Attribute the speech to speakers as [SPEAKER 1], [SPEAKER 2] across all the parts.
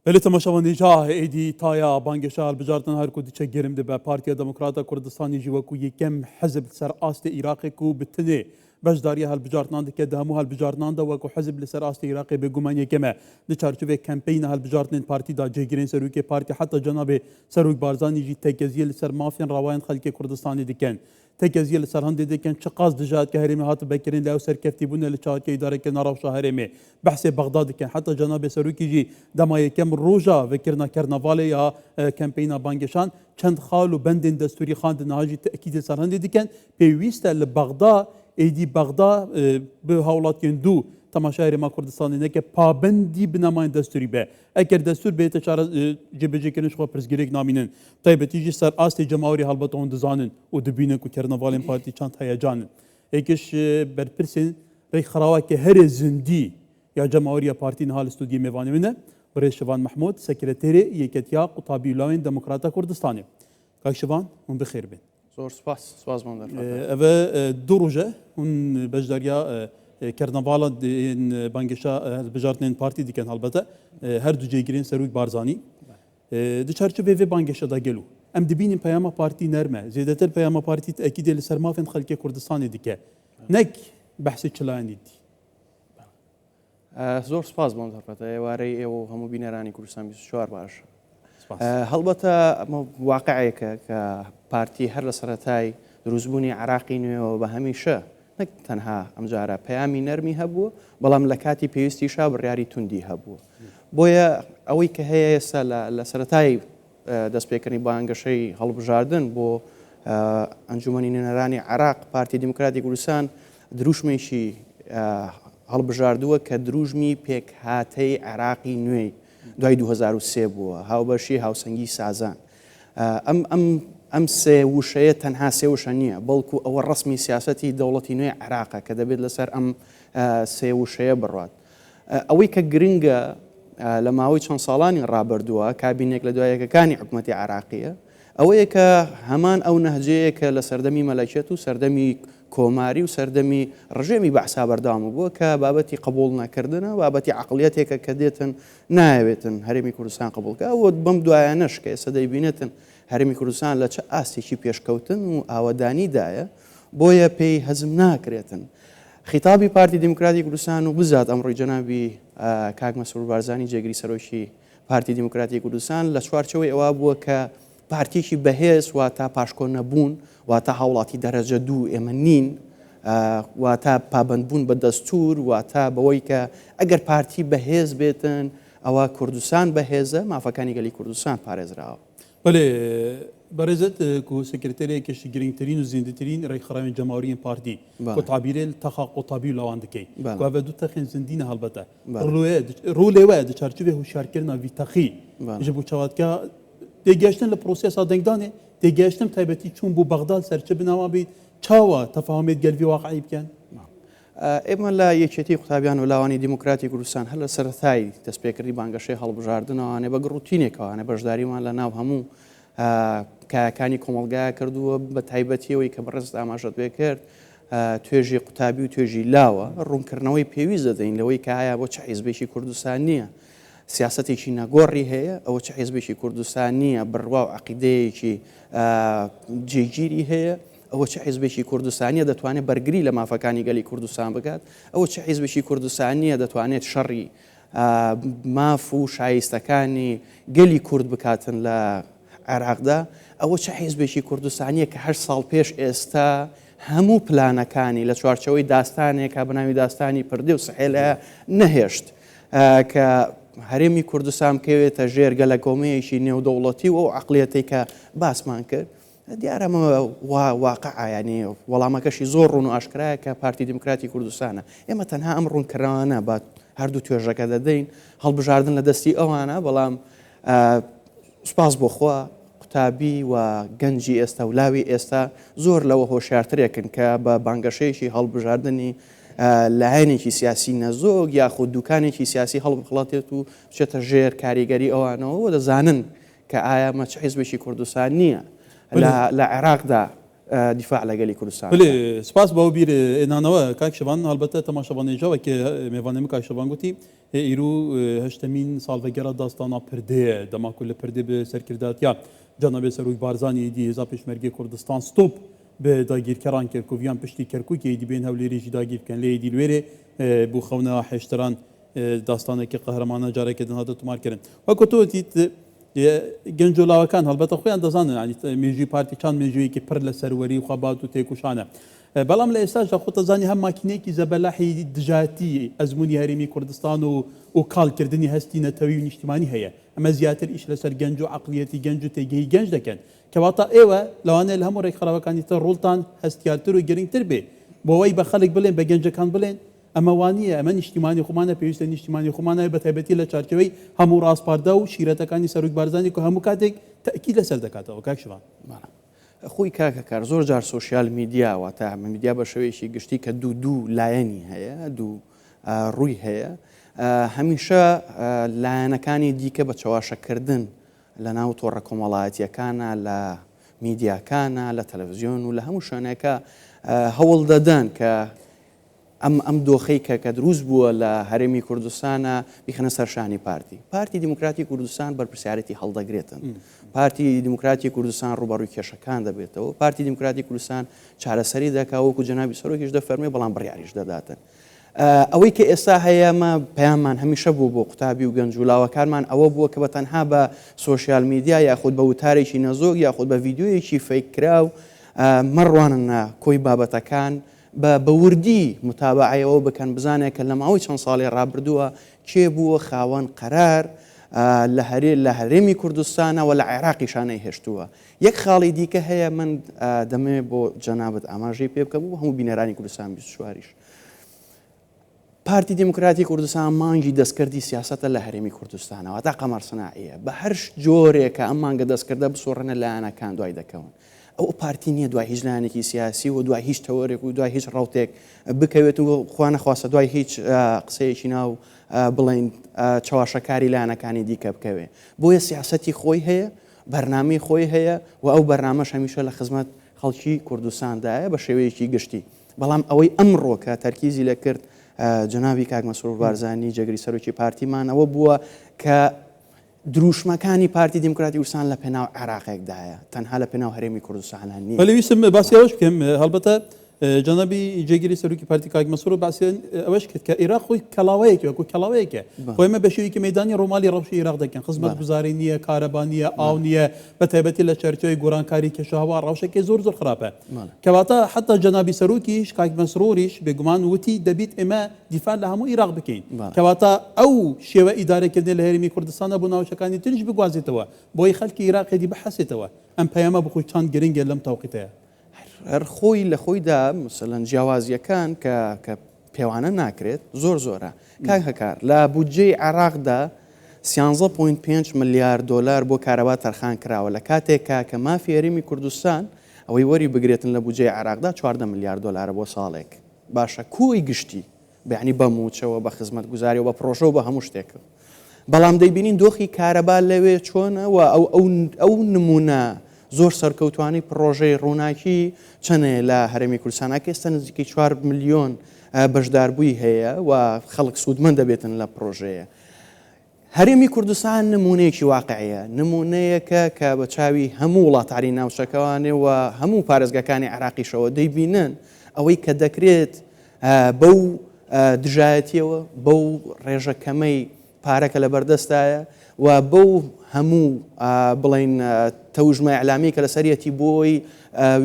[SPEAKER 1] بله تماشاوان جاه ایدی تایا بانگشا البجارتن هر کو دیچه گرم ده به پارتیا دموکراتا کردستانی جوا کو یکم حزب سر آست عراق کو بتنه بجداری هالبجارتنان که دهمو هالبجارتنان دا وکو حزب لسر آست عراق به گمان یکمه ده چارچوبه کمپین هالبجارتن پارتی دا جگرین سروک پارتی حتی جناب سروک بارزانی جی تگزیه لسر مافین روایان خلق کردستانی دکن تگزیه لسر هند دکن چقاز دجات که هرمی هات بکرین لاو سر کفتی بونه لچارکی اداره که نراو شهرمی بحث بغداد دکن حتی جناب سروکی جی دما یکم روجا وکرنا کرناواله یا کمپینا بانگشان چند خال و بند دستوری خواند نهاجی تأکید سر هند دکن پیوسته لبغداد ایدی بغداد به هاولاتین دو تماشای ما کردستانی نه که پابندی بنماین دستوری به اگر دستور به تشار جبهه کنش خو پرزگیرک نامینن طیبتی سر آست جمهوری حالبت اون دزانن و دبینه کو کرناوالین پارتی چند هیجان اکش برپرسین ری خراوا که هر زندی یا جمهوری پارتی حال استودیو میوانه منه برای شوان محمود سکرتری یکتیا قطابی لاین دموکراتا کردستانی کاک شوان من بخیر بین
[SPEAKER 2] زور سپاس من
[SPEAKER 1] اوه دو روزه اون بجداریا کرناوالا بانگشا بجارتنین پارتی دیکن البته هر دو جیگرین سروک بارزانی دو چارچوبه و بانگشا دا گلو ام دبینیم پیام پارتی نرمه زیادتر پیام پارتی تأکید لسرمافین خلق کردستانی دیکه نک بحث چلانی دی
[SPEAKER 2] زور سپاس بۆم دەرفەتە ئێوارەی ئێوە هەموو بینەرانی کوردستان 24 باش هەڵبەتە واقعەیەکە کە پارتی هەر لە سەرەتای دروستبوونی عراقی نوێەوە بە هەمیشە نەک تەنها ئەمجارە پەیامی نەرمی هەبووە بەڵام لە کاتی پێویستیشا بڕیاری توندی هەبووە بۆیە ئەوەی کە هەیە ئێستا لە سەرەتای دەستپێکردنی بانگەشەی هەڵبژاردن بۆ ئەنجومەنی نوێنەرانی عراق پارتی دیموکراتی کوردستان دروشمێکی هەڵبژاردووە کە دروژمی پێکهاتەی عراقی نوێی دوای 2003 بووە هاوبەشی هاوسەنگی سازان ئەم سێ وشەیە تەنها سێ وشە نییە بەڵکو ئەوە ڕسمی سیاسەتی دەوڵەتی نوێی عراقە کە دەبێت لەسەر ئەم سێ وشەیە بڕات ئەوەی کە گرنگە لە ماوەی چەند ساڵانی ڕابردووە کابینێک لە دوایەکەکانی حکوومەتی عراقیە ئەوەیە کە هەمان ئەو نەهجەیە کە لە سەردەمی مەلەکێت و سەردەمی کۆماری و سەردەمی ڕژێمی بەعسا بەردەوام بووە کە بابەتی قبول نەکردنە بابەتی عقلیەتێکە کە دێتن نایەوێتن هەرێمی کوردستان قبولکە ئەوە بەم دوایانەش کە ئێستا دەیبینێتن هەرێمی کوردستان لە چه ئاستێکی پێشکەوتن و ئاوەدانیدایە بۆیە پێی هەزم ناکرێتن خیتابی پارتی دیموکراتی کوردستان و بزات ئەمڕۆی جەنابی کاک مەسرور بارزانی جێگری سەرۆکی پارتی دیموکراتی کوردستان لە چوارچەوەی ئەوە بووە کە پارتیکی بەهێز واتە پاشکۆ نەبوون واتە هاوڵاتی دەرەجە دوو ئێمە نین واتە پابندبوون بە دەستور واتە بەوەی کە ئەگەر پارتی بەهێز بێتن ئەوە کوردستان بەهێزە مافەکانی گەلی کوردستان پارێزراوە
[SPEAKER 1] بله برزت کو سکرتری کش گرینگترین و زندترین رای خرام جمهوری پارتی کو تعبیر تخا قطبی لواند کی کو و دو تخین زندین البته روله و چارچوبه هوشیار کردن وی تخی جبو چواد که دیگشتن لپروسس دنگدانه دیگشتن تایبەتی چون بو بغداد سرچه بناوا بی چاوا تفاهمت قلبی واقعی بکن
[SPEAKER 2] ئێمە لە یەکێتی قوتابیان و لاوانی دیموکراتی کوردستان هەر لە سەرەتای دەستپێکردی بانگەشەی هەڵبژاردنەوەوانێ بە گڕوتینێکەوەوانێ بەشداریمان لە ناو هەموو کایەکانی کۆمەلگایە کردووە بە تایبەتیەوەی کە بەڕست ئاماژەت پێ کرد توێژی قوتابی و توێژی لاوە ڕوونکردنەوەی پێویست دەدەین لەوەی کە ئایا بۆ چه حیزبێکی کوردستان نییە سیاسەتێکی نەگۆڕی هەیە ئەوە چه حیزبێکی کوردستان نییە بڕوا و عەقیدەیەکی جێگیری هەیە ئەوە چه حیزبێکی کوردستانیە دەتوانێت بەرگری لە مافەکانی گەلی کوردستان بکات ئەوە چه حیزبێکی کوردستانیە دەتوانێت شەڕی ماف و شایستەکانی گەلی کورد بکاتن لە عێراقدا ئەوە چه حیزبێکی کوردستانیە کە 8 ساڵ پێش ئێستا هەموو پلانەکانی لە چوارچەوەی داستانێکە بەناوی داستانی پردێ و سەحێلە نەهێشت کە هەرێمی کوردستان بکەوێتە ژێر گەلە کۆمەیەکی نێودەوڵەتی و ئەو عەقلیەتەی کە باسمان کرد دیارەمە واقعە ینی وەڵامەکەشی زۆر ڕوون و ئاشکرایە کە پارتی دیموکراتی کوردستانە ئێمە تەنها ئەم ڕوونکردنەوە بە هەردوو توێژەکە دەدەین هەڵبژاردن لە دەستی ئەوانە بەڵام سوپاس بۆ خوا قوتابی و گەنجی ئێستا و لاوی ئێستا زۆر لەوە هۆشیارترێکن کە بە بانگەشەیەکی هەڵبژاردننی لایەنێکی سیاسی نەزۆک یاخود دوکانێکی سیاسی هەڵبخڵاتێت و بچێتە ژێر کاریگەری ئەوانەوە دەزانن کە ئایا مەچ حیزبێکی کوردستان نییە لە عێراقدا دیفاع لەگەلی کوردستان.
[SPEAKER 1] بله سپاس با بیر اینانوا کاک شبان البته تماشاوانه جا که میوانم کاک شبان گویی ایرو هشتمین سال وگرا داستانا پرده دما کل پرده به سرکردات یا جناب سروی بارزانی دی هزا پیشمرگی کردستان ستوب به داگیر کران کرکویان پشتی کرکوک دی بین هولی ریجی داگیر کن لی دی لویره بو خونا حشتران داستانه که قهرمانه جاره که دنها تمار کردن و کتو تیت گنجولاوکان البته خویان دزانن یعنی میجی پارتی چند میجوی که پر لسروری و خبات و تیکوشانه بەڵام لە ئێستاش خۆتە زانی هەم ماکینەیەکی زەبەلاحی دژاتی ئەزمموی هەرێمی کوردستان و کاڵکردنی هەستی نەتەوی و نیشتیمانی هەیە ئەمە زیاتر ئیش لەسەر گەنج و عقلیەتی گەنج و تێگەی گەنج دەکەن کەواتە ئێوە لەوانەیە لە هەموو ڕێکخراوەکانی تر ڕوڵتان هەستیارتر و گرنگتر بێ بۆەوەی بە خەڵک بڵێن بە گەنجەکان بڵێن ئەمە وانە ئەمە نیشتیمانی خۆمانە پێویستە نیشتیمانی خۆمانە بە تایبەتی لە چارچەوەی هەموو ڕاستپاردا و شیرەتەکانی سەرۆک بارزانی و هەموو کاتێک تەکید لەسەر دەکاتەوە کاک شوان
[SPEAKER 2] خۆی کاکەکار زۆر جار سوۆسیال میدیا واتە میدیا بە شێوەیەکی گشتی کە دوو لایەنی هەیە دوو ڕووی هەیە هەمیشە لایەنەکانی دیکە بە چاواشەکردن لە ناو تۆڕە کۆمەڵایەتیەکانە لە میدیاکانە لە تەلەڤیزیۆن و لە هەموو شوێنێکە هەوڵ دەدەن کە ئەم دۆخەی کە دروست بووە لە هەرێمی کوردستانە بیخەنە سەرشانی پارتی دیموکراتی کوردستان بەرپرسیارەتی هەڵدەگرێتن پارتی دیموکراتی کوردستان ڕوبەڕووی کێشەکان دەبێتەوە پارتی دیموکراتی کوردستان چارەسەری دەکا وەکو جەنابی سەرۆکیش دەفەرمێ بەڵام بڕیاریش دەداتن ئەوەی کە ئێستا هەیە ئەمە پەیامان هەمیشە بوو بۆ قوتابی و گەنجولاوەکانمان ئەوە بووە کە بەتەنها بە سۆشیال میدیا یاخود بە وتارێکی نەزۆک یاخود بە ڤیددیۆیەکی فەیکراو مەڕوانن کۆی بابەتەکان بە وردی متابعەوە بکەن بزانێت کە لە ماوەی چەند ساڵی ڕابردووە کێ بووە خاوەن قەرار لە هەرێمی کوردستانەوە لە عێراقیشانەی هێشتووە یەک خاڵی دیکە هەیە من دەمێ بۆ جەنابەت ئاماژەی پێ بکەم و هەموو بینەرانی کوردستان 24ش پارتی دیموکراتی کوردستان مانگی دەستکردی سیاسەتە لە هەرێمی کوردستانەوە تا قەمەر سناعیە بە هەر جۆرێکە ئەم مانگە دەستکردە بسۆڕنە لایەنەکان دوای دەکەون ئەو پارتی نییە دوای هیچ لایەنێکی سیاسی و دوای هیچ تەوەرێک و دوای هیچ ڕاوتێک بکەوێت و خوا نەخواستە دوای هیچ قسەیەکی ناو بڵین چاواشەکاری لایەنەکانی دیکە بکەوێ بۆیە سیاسەتی خۆی هەیە بەرنامەی خۆی هەیە و ئەو بەرنامەش هەمیشە لە خزمەت خەڵکی کوردستاندایە بە شێوەیەکی گشتی بەڵام ئەوەی ئەمڕۆ کە تەرکیزی لە کرد جەنابی کاک مەسرۆر بارزانی جێگری سەرۆکی پارتیمان ئەوە بووە کە دروشمەکانی پارتی دیموکراتی کوردستان لە پێناو عێراقێکدایە تەنها لە پێناو هەرێمی کوردستانە نییە
[SPEAKER 1] بەلەویستم باسی ئەوەش بکەم هەڵبەتە جەنابی جێگیری سەرۆکی پارتی کاک مەسرۆر باسی ئەوەش کرد کە عێراق خۆی کەڵاوەیەکی وەکو کەڵاوەیەکە خۆی ئێمە بە شێوەیەکی مەیدانی ڕۆمالی ڕەوشی عێراق دەکەن خزمەتگوزاری نییە کارەبا نییە ئاو نییە بە تایبەتی لە چەرچەوەی گۆرانکاری کێشەهەوا ڕەوشێکی زۆر خراپە کەواتە حتا جەنابی سەرۆکیش کاک مەسرۆریش بێگومان وتی دەبیت ئێمە دیفاع لە هەموو عێراق بکەین کەواتە ئەو شێوە ئیدارەکردن لە هەرێمی کوردستانە بۆ ناوچەکانی تریش بگوازێتەوە بۆی خەڵکی عێراقێدی بەحەسێتەوە ئەم پەیامە بخۆی چەند گرنگە لەم تەوقیتەیە
[SPEAKER 2] هەر خۆی لە خۆیدا مثلەن جیاوازیەکان کە پێوانە ناکرێت زۆرە کاک هەکار لە بودجەی عێراقدا 13.5 ملیار دلار بۆ کارەبا تەرخان کراوە لە کاتێکا کە مافی هەرێمی کوردستان ئەوەی وەری بگرێتن لە بودجەی عێراقدا 14 ملیار دلار بۆ ساڵێک باشە کوی گشتی بەعنی بە موچەوە بە خزمەتگوزاری و بە پرۆژە و بە هەموو شتێکە بەڵام دەیبینین دۆخی کارەبا لەوێ چۆنەوە ئەو نمونە زۆر سەرکەوتوانی پرۆژەی ڕووناکی چەنێ لە هەرێمی کوردستانە ئێستا نزیکەی 4 ملیۆن بەشداربووی هەیە و خەڵک سوودمەند دەبێتن لە پرۆژەیە هەرێمی کوردستان نمونەیەکی واقعیە نمونەیەکە کە بە چاوی هەموو وڵاتانی ناوچەکەوانێ و هەموو پارێزگاکانی عێراقیشەوە دەیبینن ئەوەی کە دەکرێت بەو دژایەتیەوە بەو ڕێژەکەمەی پارەکە لە بەردەستایە و بەو هەموو بڵین تەوژمە ئەعلامی کە لەسەرەتی بۆی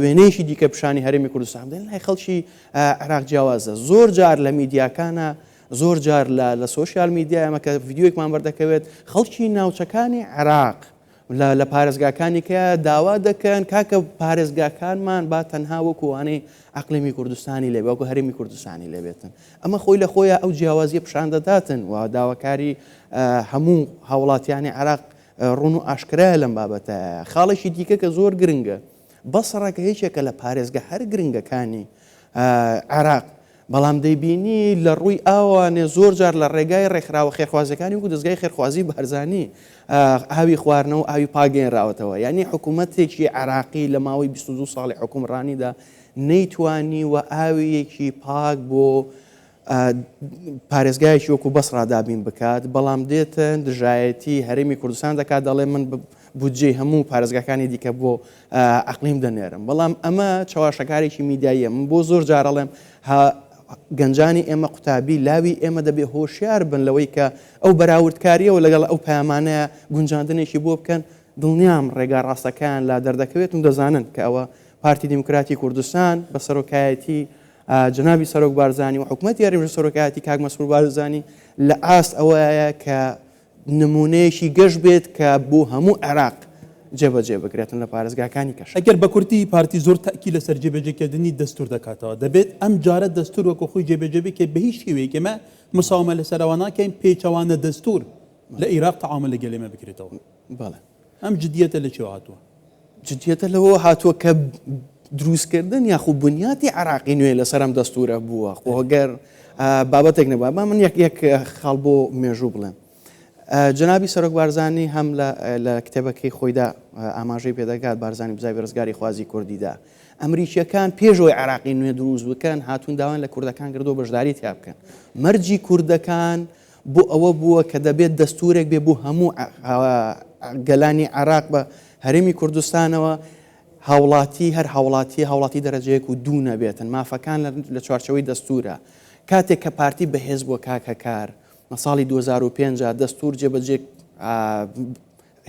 [SPEAKER 2] وێنەیەکی دیکە پیشانی هەرێمی کوردستان بدەن لای خەڵکی عێراق جیاوازە زۆر جار لە میدیاکانە زۆر جار لە سۆشیال میدیا ئەمە کە ڤیددیۆیەکمان بەردەکەوێت خەڵکی ناوچەکانی عێراق لە پارێزگاکانی کە داوا دەکەن کاکە پارێزگاکانمان با تەنها وەکوانەی ئەقلیمی کوردستانی لێ وەکو هەرێمی کوردستانی لێبێتن ئەمە خۆی لە خۆیە ئەو جیاوازیە پیشان دەداتن و داواکاری هەموو هاوڵاتیانی عێراق ڕوون و ئاشکرایە لەم بابەتە خاڵێکی دیکە کە زۆر گرنگە بەسڕەکە هیچێکە لە پارێزگە هەر گرنگەکانی عێراق بەڵام دەیبینی لە ڕووی ئاوانێ زۆر جار لە ڕێگای ڕێکخراوە خێرخوازەکانی و دەستگای خێرخوازی بەرزانی ئاوی خواردنەوە ئاوی پاگەێنراوەتەوە یعنی حکوومەتێکی عراقی لە ماوەی 22 ساڵی حکومڕانیدا نەیتوانی و ئاویەکی پاک بۆ پارێزگایەکی وەکو بەسڕا دابین بکات بەڵام دێتە دژایەتی هەرێمی کوردستان دەکات دەڵێ من بودجێ هەموو پارێزگاکانی دیکە بۆ ئەقلیم دەنێرم بەڵام ئەمە چاواشەکارێکی میدیاییە من بۆ زۆر جارەڵێم گەنجانی ئێمە قوتابی لاوی ئێمە دەبێ هۆشیار بن لەوەی کە ئەو بەراوردکاریەوە لەگەڵ ئەو پەیامانەیە گونجاندنێکی بۆ بکەن دڵنیام ڕێگا ڕاستەکان لا دەردەکەوێت و دەزانن کە ئەوە پارتی دیموکراتی کوردستان بە سەرۆکایەتی جنابی سەرۆک بارزانی و حکوومەتی هەرێمی سەرۆکایەتی کاک مەسعود بارزانی لە ئاست ئەوەیە کە نمونەیەکی گەشت بێت کە بۆ هەموو عێراق جێبەجێ بکرێتن لە پارێزگاکانی کەش
[SPEAKER 1] ئەگەر بە کورتی پارتی زۆر تاکی لەسەر جێبەجێکردنی دەستور دەکاتەوە دەبێت ئەم جارە دەستور وەکو خۆی جێبەجێ بکە بە هیچ شێوەیەک ئێمە مساومە لەسەرەوە ناکەین پێچەوانە دەستور لە عێراق تەعامل لەگەڵ ئێمە بکرێتەوە
[SPEAKER 2] بەڵێ
[SPEAKER 1] ئەم جدیەتە لە چێوە هاتووە
[SPEAKER 2] جدیەتە لەوە هاتووە کە دروستکردن یاخو بنیاتی عراقی نوێ لەسەر ئەم دەستورە بووە خۆگەر بابەتێک نەبووە با من یەک خاڵ بۆ مێژوو بڵێم جنابی سەرۆک بارزانی هەم لە کتێبەکەی خۆیدا ئاماژەی پێدەکات بارزانی بزای ڕزگاری خوازی کوردیدا ئەمریکیەکان پێشەوەی عراقی نوێ دروست بکەن هاتوون داوان لە کوردەکان کردو بەشداری تیا بکەن مەرجی کوردەکان بۆ ئەوە بووە کە دەبێت دەستورێک بێ بۆ هەموو گەلانی عراق بە هەرێمی کوردستانەوە هاوڵاتی دەرەجەیەک و دوو نەبێتن مافەکان لە چوارچەوەی دەستورە کاتێک کە پارتی بەهێز بۆ کاکەکار لە ساڵی 2005 دەستور جێبەجێ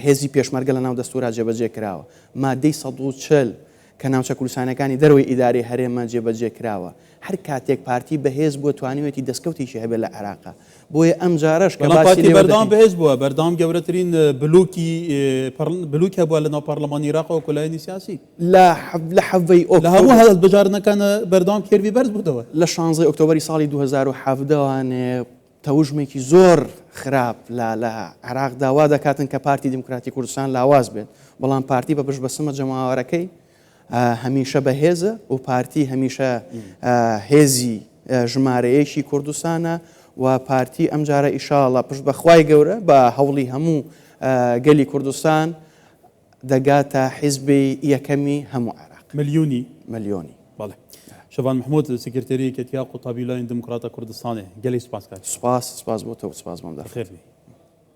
[SPEAKER 2] هێزی پێشمەرگە لە ناو دەستورا جێبەجێ کراوە مادەی 140 کە ناوچە کوردستانەکانی دەروی ئیداری هەرێمە جێبەجێ کراوە هەر کاتێک پارتی بەهێز بووە توانیوێتی دەستکەوتیشی هەبێت لە عێراقا بۆیە ئەم جارەش کە
[SPEAKER 1] پارتی بەردەوام بەهێز بووە بەردەوام گەورەترین بلوکی هەبووە لە ناو پەرلەمانی عێراقەوە کۆلایەنی سیاسی
[SPEAKER 2] لە حەڤەی
[SPEAKER 1] لە هەموو هەڵت بەجارنەکانە بەردەوام کێوی بەرز بووەوە
[SPEAKER 2] لە 16 ئۆکتۆبری ساڵی 2017وانێ تەوژمێکی زۆر خراپ لە عێراق داوا دەکاتن کە پارتی دیموکراتی کوردستان لاواز بێت بەڵام پارتی بە پشتبەسمە جەماوەرەکەی هەمیشە بەهێزە و پارتی هەمیشە هێزی ژمارەیەکی کوردستانە و پارتی ئەم جارە ئیشاڵڵا پشت بەخوای گەورە بە هەوڵی هەموو گەلی کوردستان دەگاتە حیزبی یەکەمی هەموو عێراق ملیۆنی
[SPEAKER 1] بەڵێ شەڤان محمود سکرتێری کەتیا قوتابی لایەن دموکراتە کوردستانê gelê spas kar
[SPEAKER 2] سپاس بۆ تۆ سپاس بۆم دەخێر